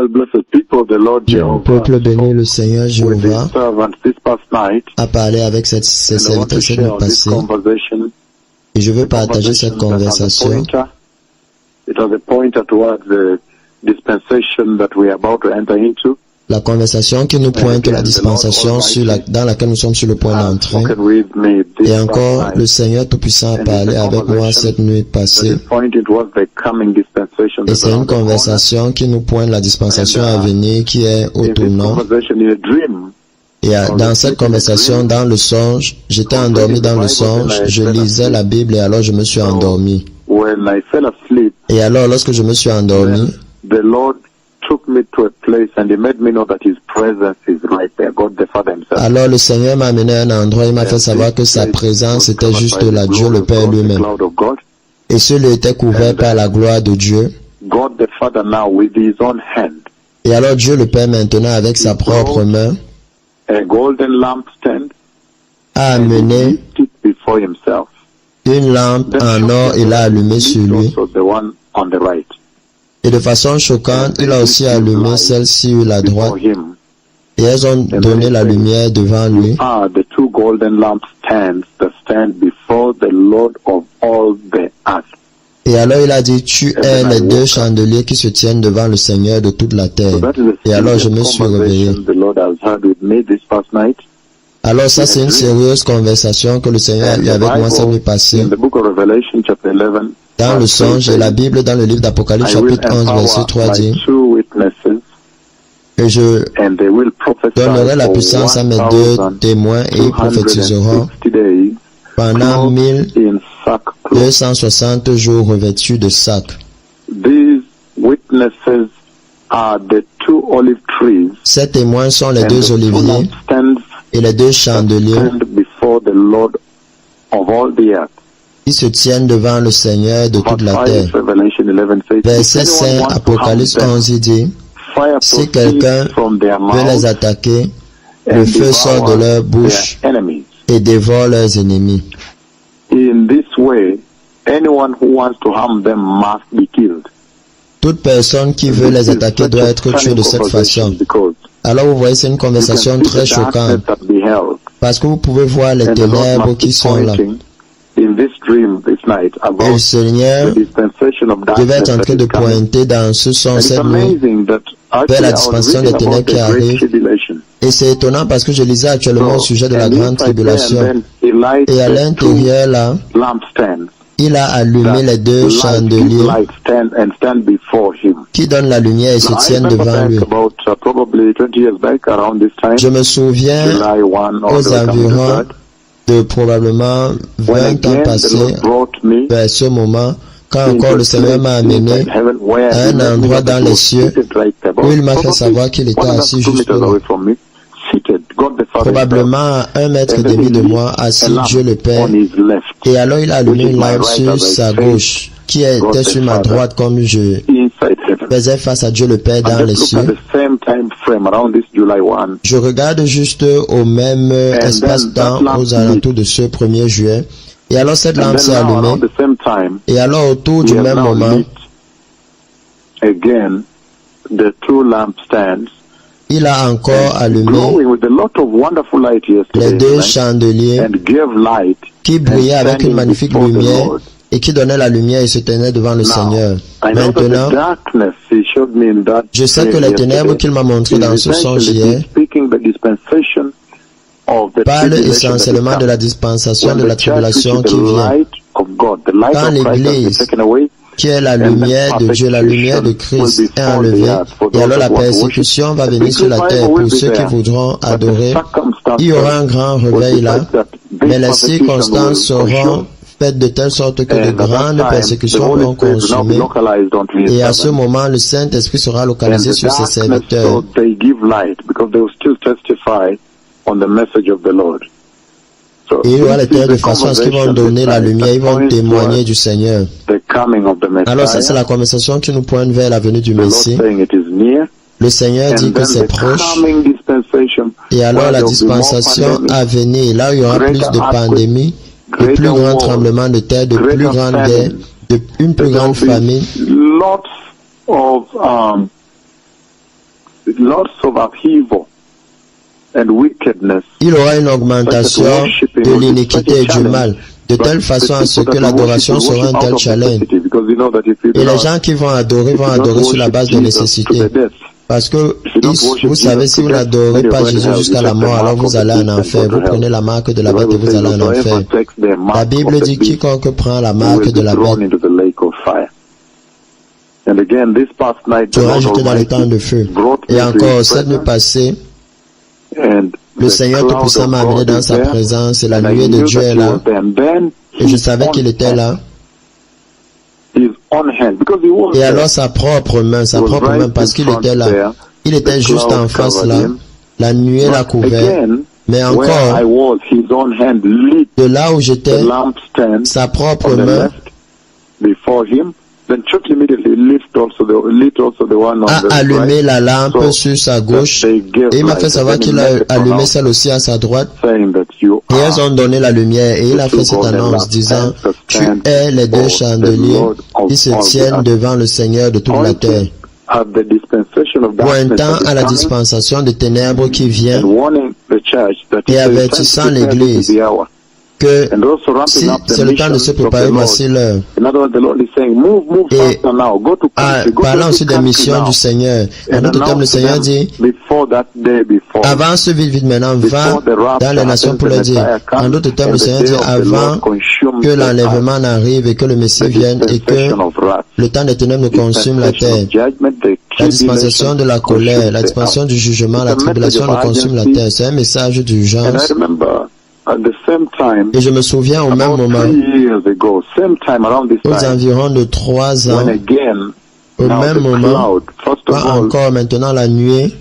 Le peuple béni, le Seigneur Jéhovah a parlé avec ses serviteurs cette nuit passée, et je veux partager cette conversation. La conversation qui nous pointe la dispensation dans laquelle nous sommes sur le point d'entrer. Et encore, le Seigneur Tout-Puissant a parlé avec moi cette nuit passée. Et c'est une conversation qui nous pointe la dispensation à venir qui est au tournant. Et dans cette conversation, dans le songe, j'étais endormi dans le songe, je lisais la Bible et alors je me suis endormi. Et alors, lorsque je me suis endormi, alors le Seigneur m'a amené à un endroit, il m'a fait savoir que sa présence était juste là, Dieu le Père lui-même. Et celui était couvert par la gloire de Dieu. Et alors Dieu le Père maintenant avec sa propre main a amené une lampe en or et l'a allumée sur lui. Et de façon choquante, il a aussi allumé celle-ci sur la droite. Et elles ont donné la lumière devant lui. Et alors il a dit, tu es les deux chandeliers qui se tiennent devant le Seigneur de toute la terre. Et alors je me suis réveillé. Alors ça c'est une sérieuse conversation que le Seigneur a eu avec moi cette nuit passée. Dans le songe et la Bible, dans le livre d'Apocalypse chapitre 11 verset 3 dit, et je donnerai la puissance à mes deux témoins et ils prophétiseront pendant 1260 jours revêtus de sac. Ces témoins sont les deux oliviers et les deux chandeliers qui se tiennent devant le Seigneur de toute la terre. Verset 5, Apocalypse 11 dit, si quelqu'un veut les attaquer, le feu sort de leur bouche et dévore leurs ennemis. Toute personne qui veut les attaquer doit être tuée de cette façon. Alors vous voyez, c'est une conversation très choquante, parce que vous pouvez voir les ténèbres qui sont là. Et le Seigneur devait être en train de pointer dans ce son cette nuit vers la dispensation des ténèbres qui arrive. Et c'est étonnant parce que je lisais actuellement au sujet de la grande tribulation. Et à l'intérieur là, il a allumé les deux chandeliers qui donnent la lumière et se tiennent devant lui. Je me souviens aux environs de probablement 20 ans passés vers ce moment, quand encore le Seigneur m'a amené à un endroit dans les cieux où il m'a fait savoir qu'il était assis juste là. Probablement à 1,5 mètre de moi, assis Dieu le Père. Et alors il a allumé une lampe sur sa gauche, qui était sur ma droite comme je faisais face à Dieu le Père dans les cieux. Je regarde juste au même espace-temps aux alentours de ce 1er juillet. Et alors cette lampe s'est allumée. Et alors autour du même moment, il a encore allumé les deux chandeliers qui brillaient avec une magnifique lumière et qui donnaient la lumière et se tenaient devant le Seigneur. Maintenant, je sais que les ténèbres qu'il m'a montrées dans ce songe hier parlent essentiellement de la dispensation de la tribulation qui vient. Quand l'Église, qui est la lumière de Dieu, la lumière de Christ, est enlevée, et alors la persécution va venir sur la terre pour ceux qui voudront adorer. Il y aura un grand réveil là, mais les circonstances seront faites de telle sorte que de grandes persécutions vont consumer, et à ce moment, le Saint-Esprit sera localisé sur ses serviteurs. Et il y aura les terres de façon à ce qu'ils vont donner la lumière, ils vont témoigner du Seigneur. Alors ça c'est la conversation qui nous pointe vers la venue du Messie. Le Seigneur dit que c'est proche. Et alors la dispensation à venir, là où il y aura plus de pandémies, de plus grands tremblements de terre, de plus grandes guerres, une plus grande famine. il aura une augmentation de l'iniquité et du mal, de telle façon à ce que l'adoration sera un tel challenge. Et les gens qui vont adorer sur la base de nécessité. Parce que, vous savez, si vous n'adorez pas Jésus jusqu'à la mort, alors vous allez en enfer. Vous prenez la marque de la bête et vous allez en enfer. La Bible dit quiconque prend la marque de la bête sera jeté dans le temps de feu. Et encore, cette nuit passée, le Seigneur Tout-Puissant m'a amené dans sa présence et la nuée de Dieu est là. Et je savais qu'il était là. Et alors sa propre main, parce qu'il était là. Il était juste en face là. La nuée l'a couvert. Mais encore, de là où j'étais, sa propre main a allumé la lampe sur sa gauche et il m'a fait savoir qu'il a allumé celle aussi à sa droite et elles ont donné la lumière et il a fait cette annonce disant tu es les deux chandeliers qui se tiennent devant le Seigneur de toute la terre, pointant à la dispensation des ténèbres qui vient et avertissant l'Église que si c'est le temps de se préparer, voici l'heure. Et parlant aussi des missions du Seigneur, en d'autres termes, le Seigneur dit, avance vite maintenant, va dans les nations pour leur dire. En d'autres termes, le Seigneur dit, avant que l'enlèvement n'arrive et que le Messie vienne et que le temps des ténèbres ne consume la terre. La dispensation de la colère, la dispensation du jugement, la tribulation ne consume la terre. C'est un message d'urgence. Et je me souviens au même moment, aux environs de 3 ans, au même moment, pas encore maintenant la nuée,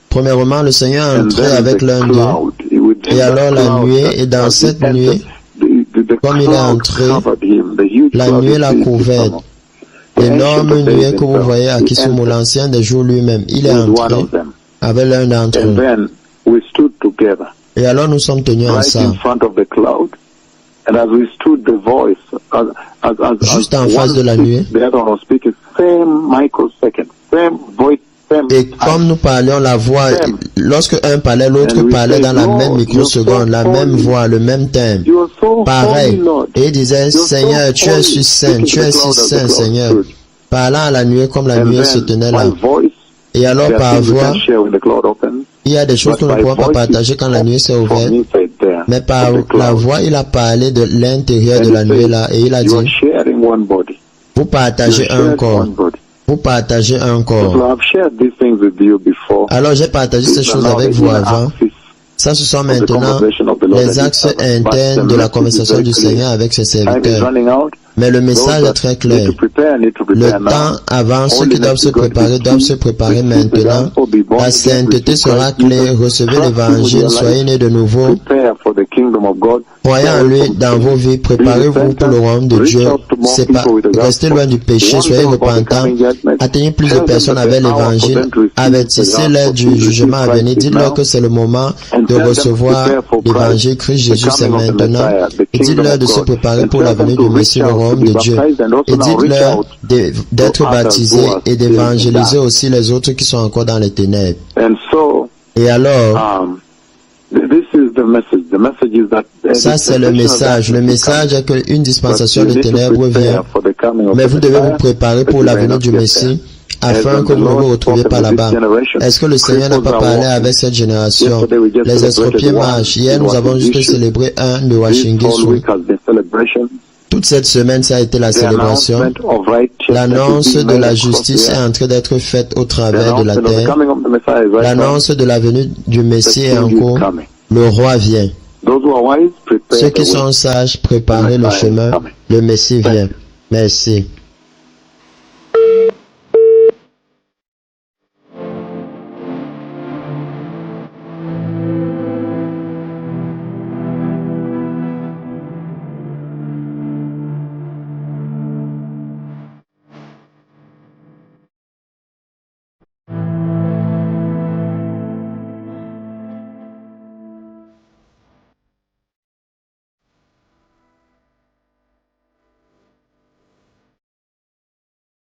premièrement, le Seigneur est entré avec l'un d'eux, et alors la nuée, et dans cette nuée, comme il est entré, la nuée l'a couvert. L'énorme nuée que vous voyez à Kisumu, l'ancien des jours lui-même, il est entré avec l'un d'entre eux. Et alors nous sommes tenus ensemble. Juste en face de la nuée. Et comme nous parlions, la voix, lorsque un parlait, l'autre parlait dans la même microseconde, la même voix, le même thème. Pareil. Et il disait, Seigneur, tu es si saint, tu es si saint, Seigneur. Parlant à la nuée comme la nuée se tenait là. Et alors par voix, il y a des choses que nous ne pouvons pas partager quand la nuée s'est ouverte. Mais par la voix, il a parlé de l'intérieur de la nuée là et il a dit, vous partagez un corps. Vous partagez un corps. Alors j'ai partagé ces choses avec vous avant. Ça, ce sont maintenant les axes internes de la conversation du Seigneur avec ses serviteurs. Mais le message est très clair. Le temps avance, ceux qui doivent se préparer maintenant. La sainteté sera claire, recevez l'évangile, soyez nés de nouveau. Croyez en lui dans vos vies, préparez-vous pour le royaume de Dieu. Restez loin du péché, soyez repentants, atteignez plus de personnes avec l'évangile, avertissez-les du jugement à venir, dites-leur que c'est le moment de recevoir l'évangile, Christ Jésus, c'est maintenant, et dites-leur de se préparer pour la venue du Messie, le royaume de Dieu, et dites-leur d'être baptisés et d'évangéliser aussi les autres qui sont encore dans les ténèbres. Et alors, ça c'est le message. Le message est qu'une dispensation de ténèbres vient, mais vous devez vous préparer pour la venue du Messie afin que vous ne vous retrouviez pas là-bas. Est-ce que le Seigneur n'a pas parlé avec cette génération? Les estropiés marchent. Hier, nous avons juste célébré un de Washingishu. Toute cette semaine, ça a été la célébration. L'annonce de la justice est en train d'être faite au travers de la terre. L'annonce de la venue du Messie est en cours. Le roi vient. Ceux qui sont sages, préparez le chemin. Le Messie vient. Merci.